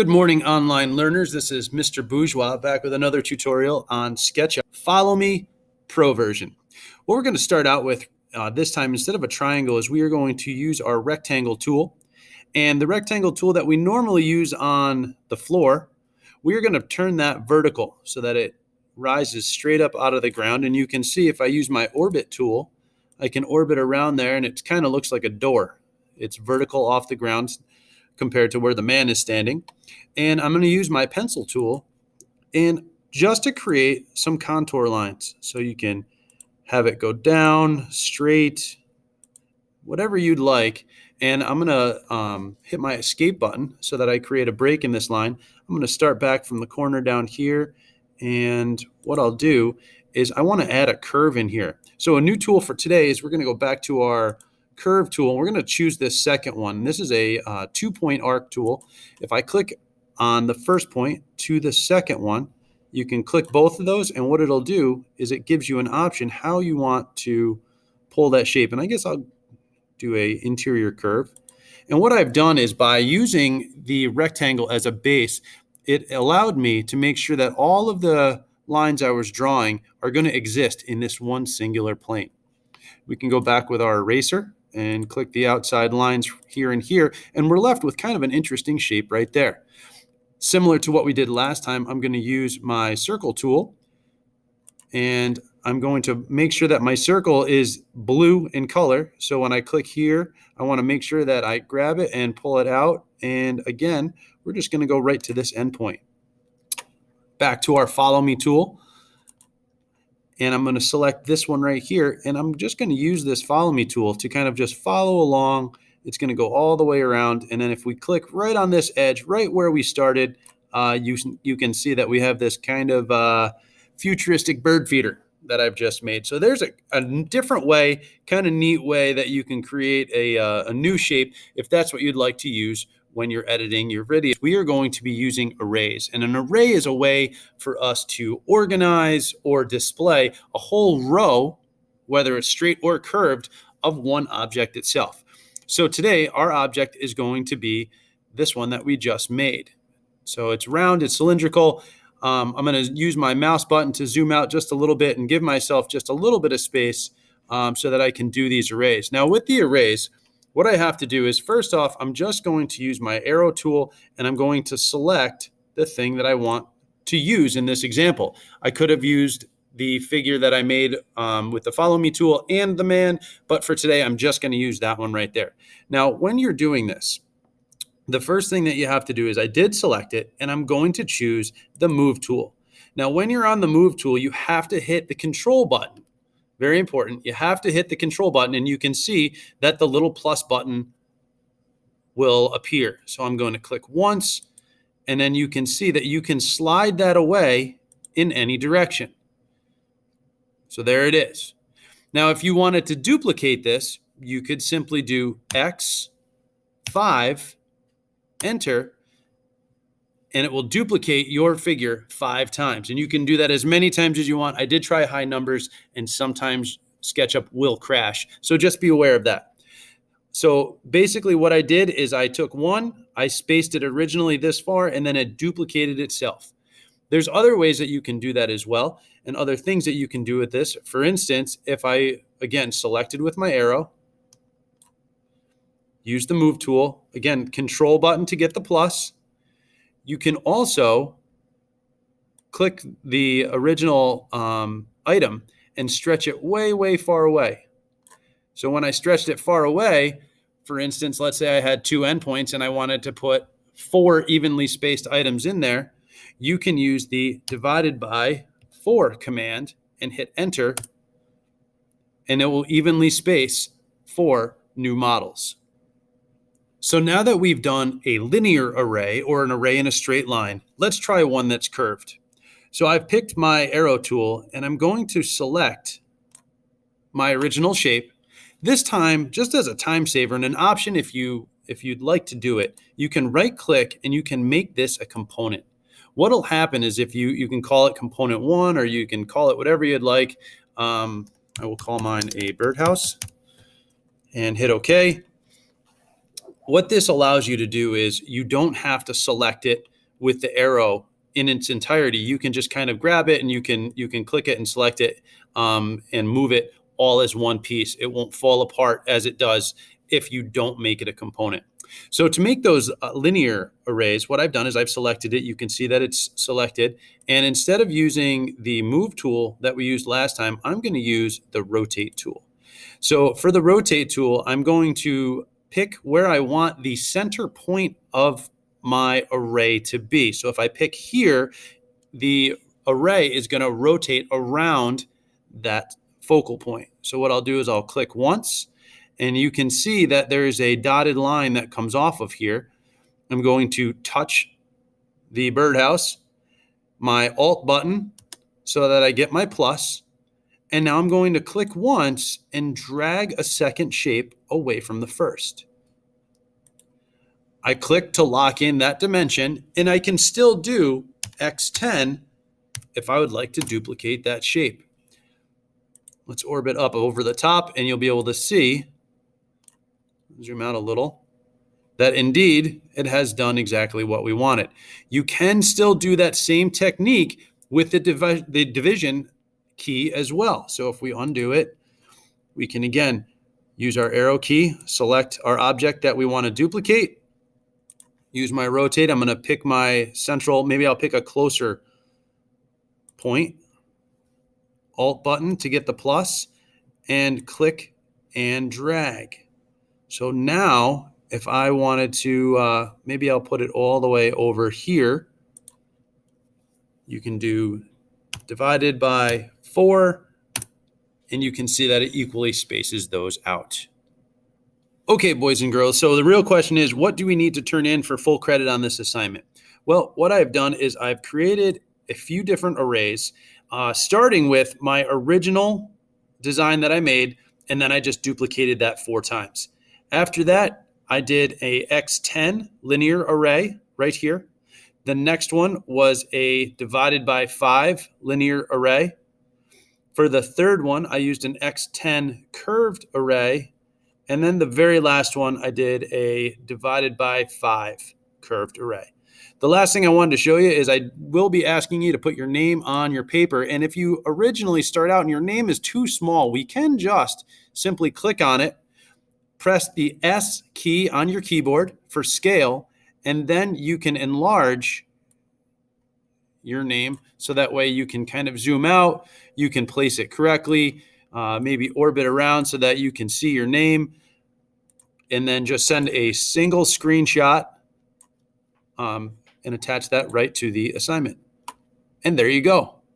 Good morning, online learners. This is Mr. Bourgeois back with another tutorial on SketchUp. FollowMe Pro version. What we're going to start out with this time, instead of a triangle, is we are going to use our rectangle tool. And the rectangle tool that we normally use on the floor, we're going to turn that vertical so that it rises straight up out of the ground. And you can see if I use my orbit tool, I can orbit around there and it kind of looks like a door. It's vertical off the ground compared to where the man is standing. And I'm going to use my pencil tool and just to create some contour lines. So you can have it go down, straight, whatever you'd like. And I'm going to hit my escape button so that I create a break in this line. I'm going to start back from the corner down here. And what I'll do is I want to add a curve in here. So a new tool for today is we're going to go back to our curve tool. We're going to choose this second one. This is a 2-point arc tool. If I click on the first point to the second one, you can click both of those, and what it'll do is it gives you an option how you want to pull that shape. And I guess I'll do a interior curve. And what I've done is by using the rectangle as a base, it allowed me to make sure that all of the lines I was drawing are going to exist in this one singular plane. We can go back with our eraser and click the outside lines here and here, and we're left with kind of an interesting shape right there. Similar to what we did last time, I'm going to use my circle tool, and I'm going to make sure that my circle is blue in color. So when I click here, I want to make sure that I grab it and pull it out. And again, we're just going to go right to this endpoint. Back to our Follow Me tool. And I'm going to select this one right here, and I'm just going to use this Follow Me tool to kind of just follow along. It's going to go all the way around, and then if we click right on this edge, right where we started, you can see that we have this kind of futuristic bird feeder that I've just made. So there's a different way, kind of neat way that you can create a new shape if that's what you'd like to use when you're editing your video. We are going to be using arrays, and an array is a way for us to organize or display a whole row, whether it's straight or curved, of one object itself. So today our object is going to be this one that we just made. So it's round, it's cylindrical. I'm going to use my mouse button to zoom out just a little bit and give myself just a little bit of space so that I can do these arrays. Now with the arrays, what I have to do is, first off, I'm just going to use my arrow tool and I'm going to select the thing that I want to use in this example. I could have used the figure that I made with the Follow Me tool and the man, but for today, I'm just going to use that one right there. Now, when you're doing this, the first thing that you have to do is I did select it and I'm going to choose the Move tool. Now, when you're on the Move tool, you have to hit the Control button. Very important. You have to hit the Control button, and you can see that the little plus button will appear. So I'm going to click once, and then you can see that you can slide that away in any direction. So there it is. Now, if you wanted to duplicate this, you could simply do X5, enter, and it will duplicate your figure 5 times. And you can do that as many times as you want. I did try high numbers, and sometimes SketchUp will crash. So just be aware of that. So basically what I did is I took one, I spaced it originally this far, and then it duplicated itself. There's other ways that you can do that as well, and other things that you can do with this. For instance, if I, again, selected with my arrow, use the Move tool, again, Control button to get the plus. You can also click the original item and stretch it way, way far away. So when I stretched it far away, for instance, let's say I had 2 endpoints and I wanted to put 4 evenly spaced items in there, you can use the divided by 4 command and hit enter, and it will evenly space 4 new models. So now that we've done a linear array or an array in a straight line, let's try one that's curved. So I've picked my arrow tool and I'm going to select my original shape. This time, just as a time saver and an option if you'd like to do it, you can right click and you can make this a component. What'll happen is if you can call it component 1 or you can call it whatever you'd like. I will call mine a birdhouse and hit OK. What this allows you to do is you don't have to select it with the arrow in its entirety. You can just kind of grab it and you can click it and select it and move it all as one piece. It won't fall apart as it does if you don't make it a component. So to make those linear arrays, what I've done is I've selected it. You can see that it's selected. And instead of using the move tool that we used last time, I'm going to use the rotate tool. So for the rotate tool, I'm going to pick where I want the center point of my array to be. So if I pick here, the array is going to rotate around that focal point. So what I'll do is I'll click once, and you can see that there is a dotted line that comes off of here. I'm going to touch the birdhouse, my Alt button, so that I get my plus. And now I'm going to click once and drag a second shape away from the first. I click to lock in that dimension, and I can still do X10 if I would like to duplicate that shape. Let's orbit up over the top, and you'll be able to see, zoom out a little, that indeed it has done exactly what we wanted. You can still do that same technique with the division key as well. So if we undo it, we can again use our arrow key, select our object that we want to duplicate, use my rotate. I'm going to pick my central, maybe I'll pick a closer point, Alt button to get the plus, and click and drag. So now if I wanted to, maybe I'll put it all the way over here. You can do divided by 4, and you can see that it equally spaces those out. Okay, boys and girls, so the real question is, what do we need to turn in for full credit on this assignment? Well, what I've done is I've created a few different arrays, starting with my original design that I made, and then I just duplicated that 4 times. After that, I did a X10 linear array right here. The next one was a divided by 5 linear array. For the third one, I used an X10 curved array. And then the very last one, I did a divided by 5 curved array. The last thing I wanted to show you is I will be asking you to put your name on your paper. And if you originally start out and your name is too small, we can just simply click on it, press the S key on your keyboard for scale, and then you can enlarge your name so that way you can kind of zoom out, you can place it correctly, maybe orbit around so that you can see your name, and then just send a single screenshot and attach that right to the assignment. And there you go.